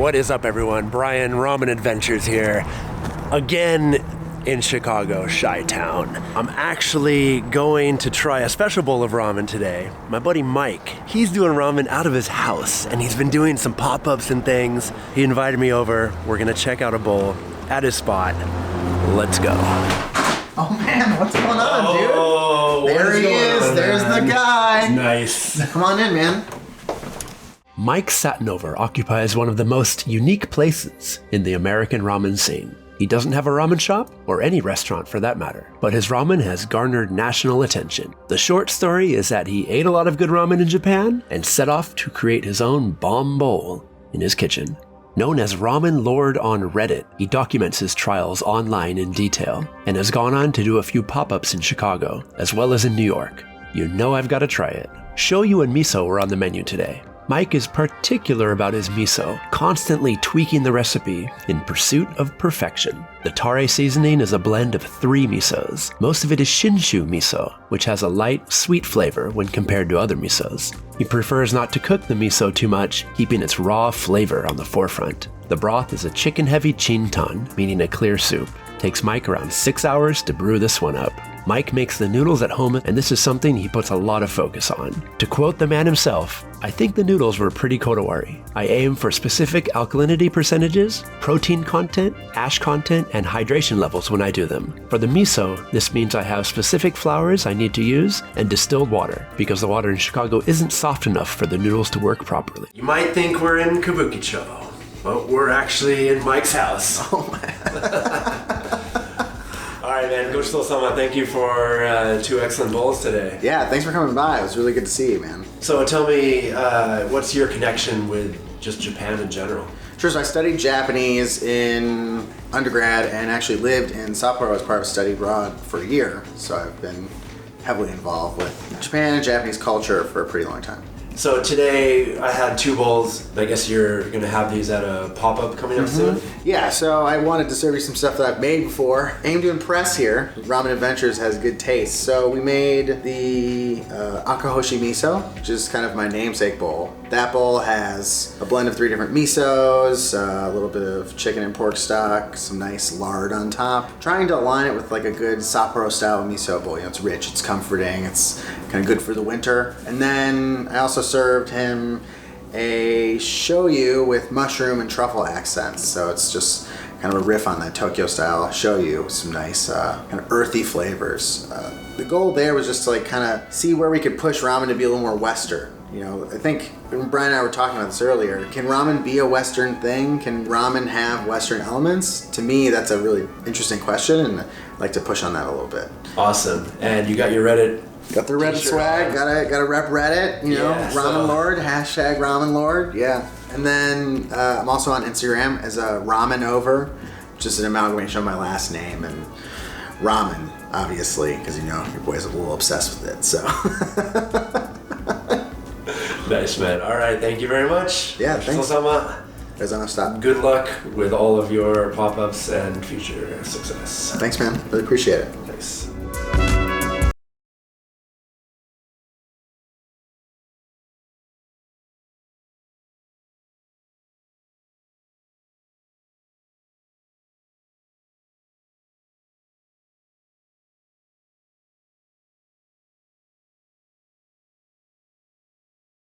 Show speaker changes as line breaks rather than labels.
What is up, everyone? Brian, Ramen Adventures here. Again in Chicago, Chi-Town. I'm actually going to try a special bowl of ramen today. My buddy Mike, he's doing ramen out of his house, and he's been doing some pop-ups and things. He invited me over. We're gonna check out a bowl at his spot. Let's go.
Oh man, what's going on, dude? There he is. There's the guy.
Nice.
Come on in, man.
Mike Satinover occupies one of the most unique places in the American ramen scene. He doesn't have a ramen shop, or any restaurant for that matter, but his ramen has garnered national attention. The short story is that he ate a lot of good ramen in Japan and set off to create his own bomb bowl in his kitchen. Known as RAMENLORD on Reddit, he documents his trials online in detail and has gone on to do a few pop-ups in Chicago, as well as in New York. You know I've got to try it. Shoyu and miso were on the menu today. Mike is particular about his miso, constantly tweaking the recipe in pursuit of perfection. The tare seasoning is a blend of 3 misos. Most of it is Shinshu miso, which has a light, sweet flavor when compared to other misos. He prefers not to cook the miso too much, keeping its raw flavor on the forefront. The broth is a chicken-heavy chintan, meaning a clear soup. Takes Mike around 6 hours to brew this one up. Mike makes the noodles at home, and this is something he puts a lot of focus on. To quote the man himself, "I think the noodles were pretty kodawari. I aim for specific alkalinity percentages, protein content, ash content, and hydration levels when I do them. For the miso, this means I have specific flours I need to use and distilled water, because the water in Chicago isn't soft enough for the noodles to work properly." You might think we're in Kabukicho, but we're actually in Mike's house.
Oh man.
All right, man. Coach Sama, thank you for 2 excellent bowls today.
Yeah, thanks for coming by. It was really good to see you, man.
So tell me, what's your connection with just Japan in general?
Sure, so I studied Japanese in undergrad and actually lived in Sapporo as part of a study abroad for a year. So I've been heavily involved with Japan and Japanese culture for a pretty long time.
So today I had 2 bowls. I guess you're gonna have these at a pop-up coming up soon?
Yeah, so I wanted to serve you some stuff that I've made before. Aim to impress here. Ramen Adventures has good taste. So we made the akahoshi miso, which is kind of my namesake bowl. That bowl has a blend of 3 different misos, a little bit of chicken and pork stock, some nice lard on top. Trying to align it with like a good Sapporo style miso bowl. You know, it's rich, it's comforting, it's kind of good for the winter. And then I also served him a shoyu with mushroom and truffle accents. So it's just kind of a riff on that Tokyo style shoyu with some nice kind of earthy flavors. The goal there was just to like kind of see where we could push ramen to be a little more Western. You know, I think Brian and I were talking about this earlier. Can ramen be a Western thing? Can ramen have Western elements? To me, that's a really interesting question, and I'd like to push on that a little bit.
Awesome. And you got your Reddit?
Got the Reddit swag. Gotta rep Reddit. You know,
Yeah,
RAMENLORD, hashtag RAMENLORD. Yeah. And then I'm also on Instagram as a Ramenover, which is an amalgamation of my last name and ramen, obviously, because you know your boy's a little obsessed with it. So.
Nice, man. All right, thank you very much.
Yeah, thanks.
Stop. Good luck with all of your pop-ups and future success.
Thanks, man. Really appreciate it.